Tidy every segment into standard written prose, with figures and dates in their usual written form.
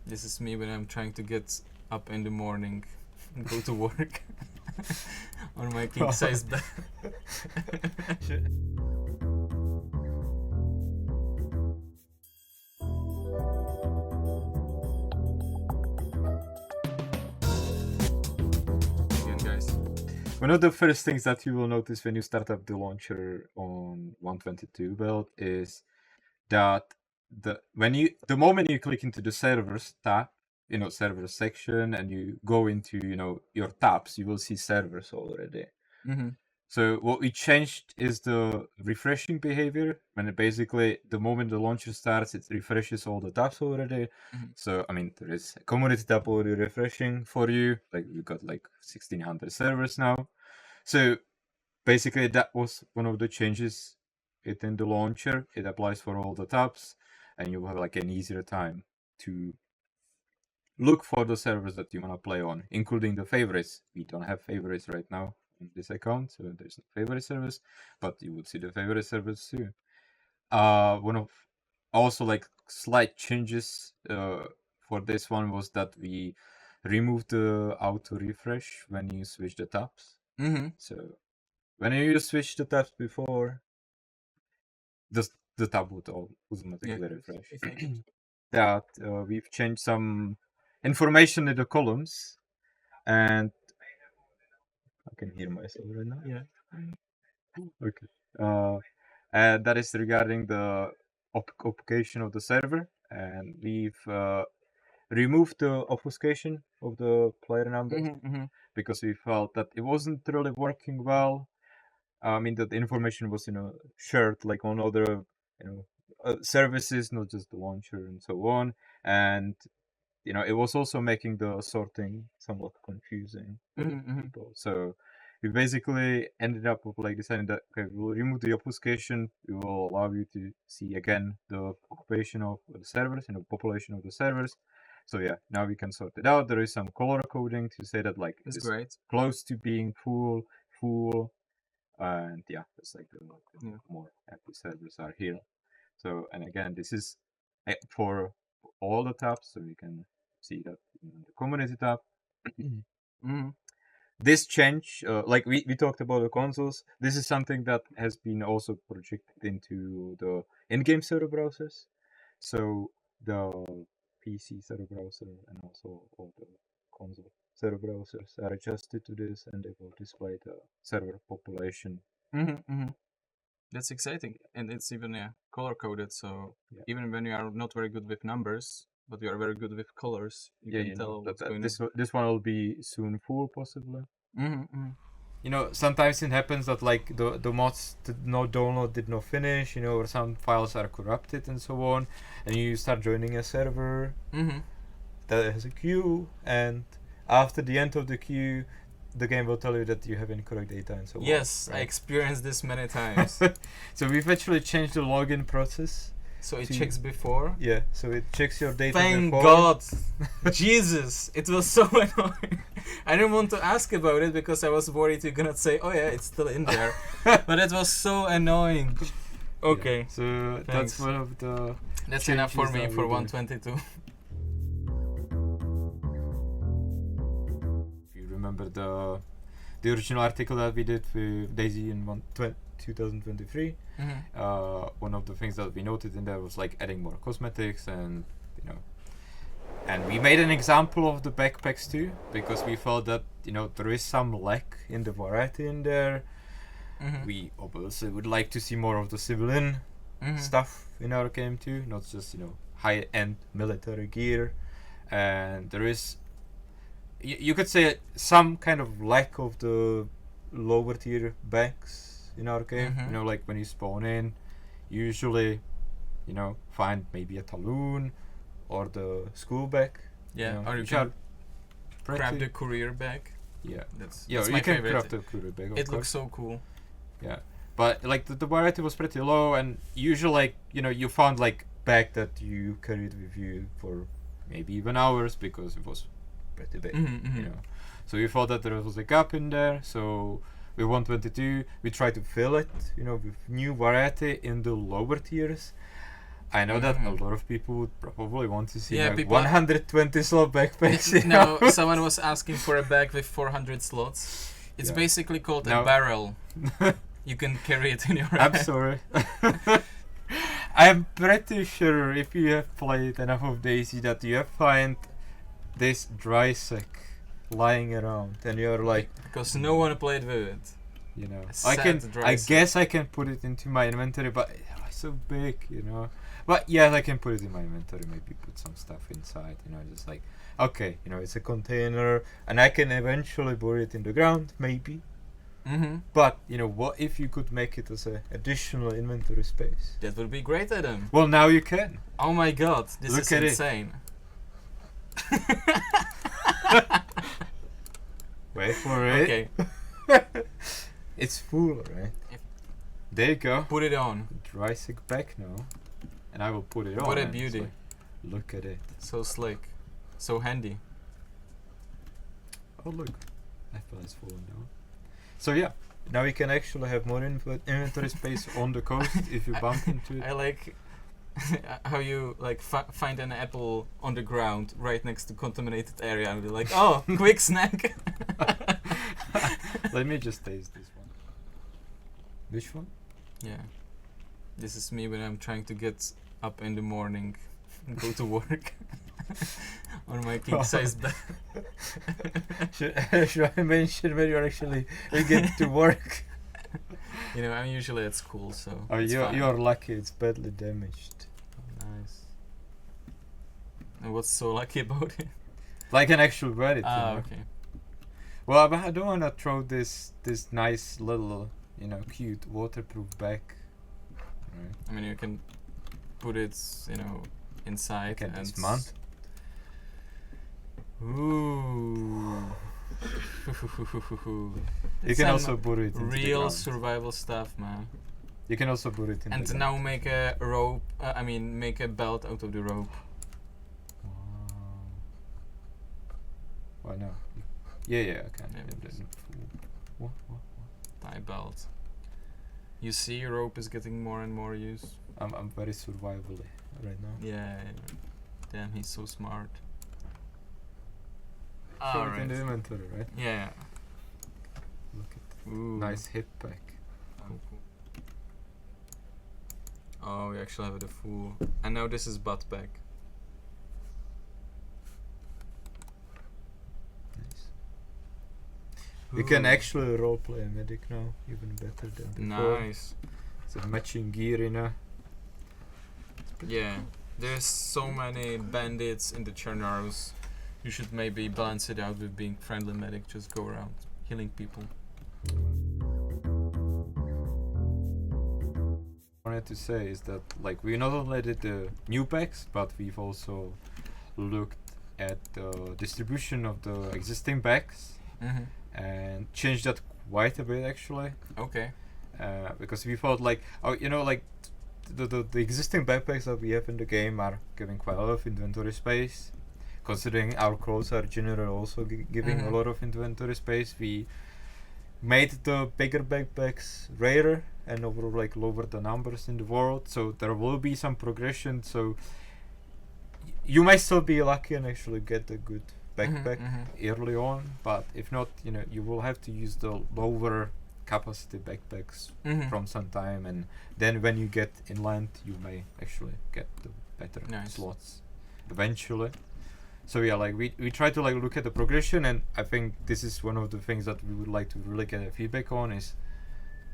This is me when I'm trying to get up in the morning and go to work on my king size bed. Again, guys. One of the first things that you will notice when you start up the launcher on 122 build is that the moment you click into the servers tab, servers section, and you go into your tabs, you will see servers already. Mm-hmm. So what we changed is the refreshing behavior. When basically the moment the launcher starts, it refreshes all the tabs already. Mm-hmm. So there is a community tab already refreshing for you. Like we've got 1,600 servers now. So basically that was one of the changes within the launcher. It applies for all the tabs, and you will have an easier time to look for the servers that you want to play on, including the favorites. We don't have favorites right now in this account, so there's no favorite servers, but you would see the favorite servers too. One of also slight changes for this one was that we removed the auto refresh when you switch the tabs. Mm-hmm. So when you switch the tabs before, the tab would automatically refresh. That we've changed some information in the columns, and I can hear myself right now. Yeah. Okay. And that is regarding the obfuscation of the server, and we've removed the obfuscation of the player numbers because we felt that it wasn't really working well. I mean that the information was shared on other services, not just the launcher and so on, and it was also making the sorting somewhat confusing for people. So we basically ended up with deciding that we'll remove the obfuscation. We will allow you to see again the occupation of the servers and the population of the servers. So yeah, now we can sort it out. There is some color coding to say that It's it's great. close to being full, and yeah, it's the more active servers are here. So, and again, this is for all the tabs, so you can see that in the community tab. This change, we talked about the consoles, this is something that has been also projected into the in-game server browsers. So the PC server browser and also all the console server browsers are adjusted to this, and they will display the server population. That's exciting, and it's even color coded. So even when you are not very good with numbers, but you are very good with colors, you can tell what's going on. This one will be soon full, possibly. Sometimes it happens that the mods download did not finish, or some files are corrupted and so on, and you start joining a server that has a queue, and after the end of the queue, the game will tell you that you have incorrect data and so on. Yes, right? I experienced this many times. So we've actually changed the login process. So it checks before? Yeah, so it checks your data Thank before. God! Jesus! It was so annoying. I didn't want to ask about it because I was worried you're gonna say, oh yeah, it's still in there. But it was so annoying. Okay. Yeah, so that's one of the... That's enough for me for 122. If you remember the original article that we did with DayZ in 2023, one of the things that we noted in there was adding more cosmetics, and and we made an example of the backpacks too, because we felt that there is some lack in the variety in there. We obviously would like to see more of the civilian stuff in our game too, not just high-end military gear, and there is you could say some kind of lack of the lower tier bags in our game. When you spawn in, usually find maybe a Talon or the school bag. Yeah, or you can grab the courier bag. Yeah, that's you my can favorite. grab the courier bag. It looks so cool. Yeah, but the variety was pretty low, and usually you found bag that you carried with you for maybe even hours because it was pretty big. So we thought that there was a gap in there. So with 122, we tried to fill it, with new variety in the lower tiers. I know that a lot of people would probably want to see Yeah, like people- 120 slot backpacks. you No, know? someone was asking for a bag with 400 slots. It's Yeah. basically called No. a barrel. You can carry it in your I'm hand. sorry. I'm pretty sure if you have played enough of DayZ that you have find this dry sack lying around and you're like, Because no one played with it. you know, Sad dry I sack. guess I can put it into my inventory, but it's so big, you know. But yeah, I can put it in my inventory, maybe put some stuff inside, you know, just like, okay, you know, it's a container and I can eventually bury it in the ground, maybe. Mm-hmm. But, you know, what if you could make it as an additional inventory space? That would be great, Adam. Well, now you can. Oh my god, this Look is at it. insane. Wait for it. Okay, It's full, right? If- There you go. put it on. Dry sack back now. And I will put it on. What a and it's beauty. like, look at it. So slick. So handy. Oh, look. I feel it's falling down. So, yeah. Now you can actually have more inventory space on the coast if you bump into I it. like how you like find an apple on the ground right next to contaminated area and be like, oh, quick snack. Let me just taste this one. Which one? Yeah. This is me when I'm trying to get up in the morning and go to work on my king size bed. Should I mention when you're actually get to work? You know, I'm usually at school, so Oh, it's fine. you're lucky. It's badly damaged. Oh, nice. And what's so lucky about it? Like an actual rabbit. Ah, you know? okay. Well, but I don't want to throw this nice little, you know, cute waterproof bag. Right. I mean, you can put it, you know, inside Can and dismount. Ooh. You It's can some also put it into the real ground. survival stuff, man. You can also put it in And the now make a rope. Make a belt out of the rope. Wow. Why not? Yeah, I can. Yeah, Yeah, please. then- What? Tie belt. You see, rope is getting more and more use. I'm very survivally right now. Yeah. Damn, he's so smart. Throw it in Alright. the inventory, right? Yeah. Look at Ooh. nice hip pack. Cool. Oh, we actually have the full. And now this is butt pack. Nice. You can Ooh. actually roleplay a medic now, even better than before. Nice. It's a matching gear, you know. Yeah. There's so many bandits in the Chernaros. You should maybe balance it out with being friendly medic. Just go around healing people. Wanted to say is that like we not only did the new packs, but we've also looked at the distribution of the existing packs Mm-hmm. and changed that quite a bit actually. Okay. Because we thought like, oh, you know, like the existing backpacks that we have in the game are giving quite a lot of inventory space. Considering our clothes are generally also giving Mhm. a lot of inventory space, we made the bigger backpacks rarer and overall like lower the numbers in the world. So there will be some progression. So you might still be lucky and actually get a good backpack early on, but if not, you know, you will have to use the lower capacity backpacks from some time, and then when you get inland you may actually get the better Nice. slots eventually. So yeah, like we try to like look at the progression, and I think this is one of the things that we would like to really get a feedback on is,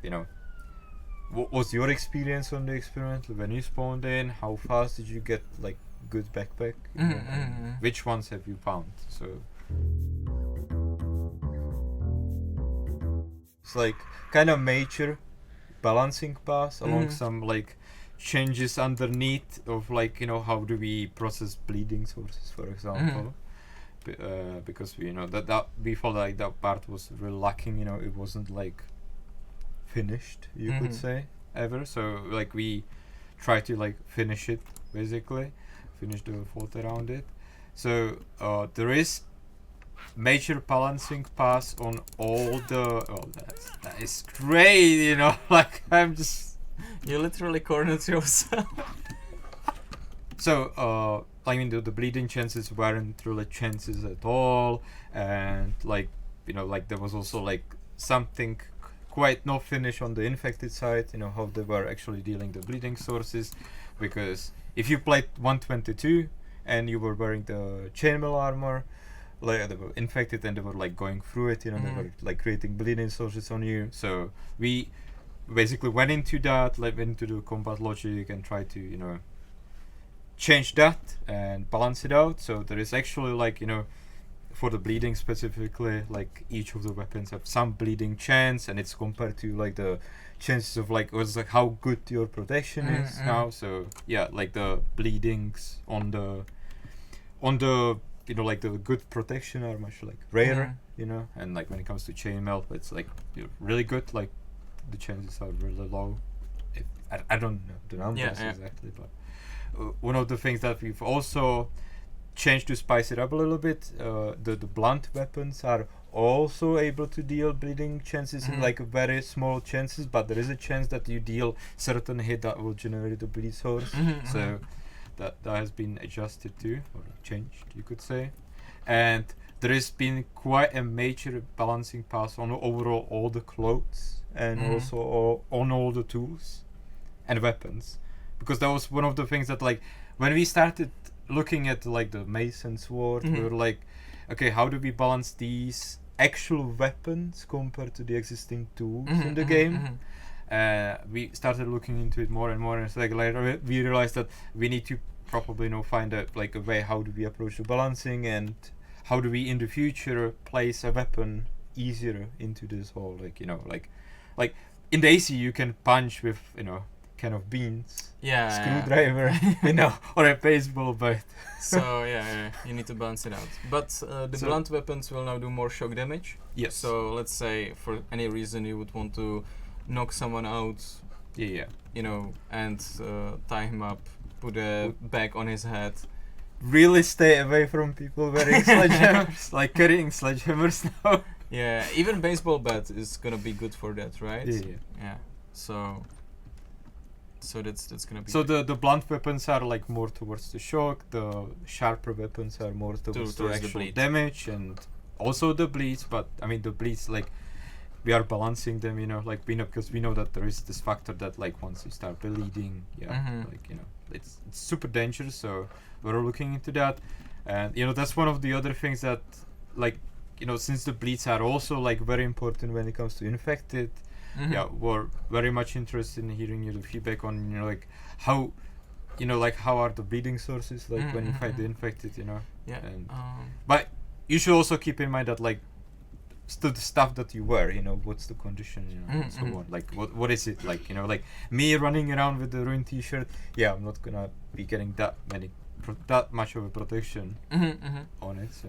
you know, what was your experience on the experiment when you spawned in? How fast did you get like good backpack? You know, and which ones have you found? So it's like kind of major balancing pass along some like changes underneath of like, you know, how do we process bleeding sources, for example. Because we, you know, that we felt like that part was really lacking, you know, it wasn't like finished, you could say, ever. So like we try to like finish it, basically finish the thought around it. So there is major balancing pass on all the that is great, you know. Like I'm just You literally cornered yourself. I mean, the bleeding chances weren't really chances at all, and like, you know, like there was also like something quite no finish on the infected side, you know, how they were actually dealing the bleeding sources, because if you played 122 and you were wearing the chainmail armor, like they were infected and they were like going through it, you know, they were like creating bleeding sources on you. So we basically went into that, like went into the combat logic and tried to, you know, change that and balance it out. So there is actually like, you know, for the bleeding specifically, like each of the weapons have some bleeding chance, and it's compared to like the chances of like how good your protection is now. So yeah, like the bleedings on the you know, like the good protection are much like rarer, you know, and like when it comes to chainmail, it's like, you know, really good. Like the chances are really low. I don't know the numbers exactly, but one of the things that we've also changed to spice it up a little bit, the blunt weapons are also able to deal bleeding chances in like very small chances, but there is a chance that you deal certain hit that will generate the bleed source. So that has been adjusted to, or changed, you could say. And there has been quite a major balancing pass on overall all the clothes, and also on all the tools and weapons, because that was one of the things that, like, when we started looking at like the mace and sword, we were like, okay, how do we balance these actual weapons compared to the existing tools in the game? We started looking into it more and more, and it's like later we realized that we need to probably, you know, find a like a way how do we approach the balancing, and how do we in the future place a weapon easier into this whole, like, you know, like in DayZ you can punch with, you know, kind of beans, screwdriver, you know, or a baseball bat. So you need to balance it out. But the blunt weapons will now do more shock damage. Yes. So let's say for any reason you would want to knock someone out, you know, and tie him up, put a bag on his head. Really stay away from people wearing sledgehammers, like carrying sledgehammers now. Yeah, even baseball bat is gonna be good for that, right? Yeah. So that's gonna be. So the blunt weapons are like more towards the shock. The sharper weapons are more towards the actual damage, and also the bleeds. But I mean, the bleeds, like, we are balancing them, you know, like we know, because we know that there is this factor that, like, once you start bleeding, like, you know, it's super dangerous. So we're looking into that, and you know, that's one of the other things that, like, you know, since the bleeds are also like very important when it comes to infected. We're very much interested in hearing your feedback on, you know, like how, you know, like how are the bleeding sources, like when you fight the infected, you know. And but you should also keep in mind that, like, the stuff that you wear, you know, what's the condition, you know, and so on. Like what is it like, you know, like me running around with the ruined t-shirt, I'm not gonna be getting that much of a protection on it. So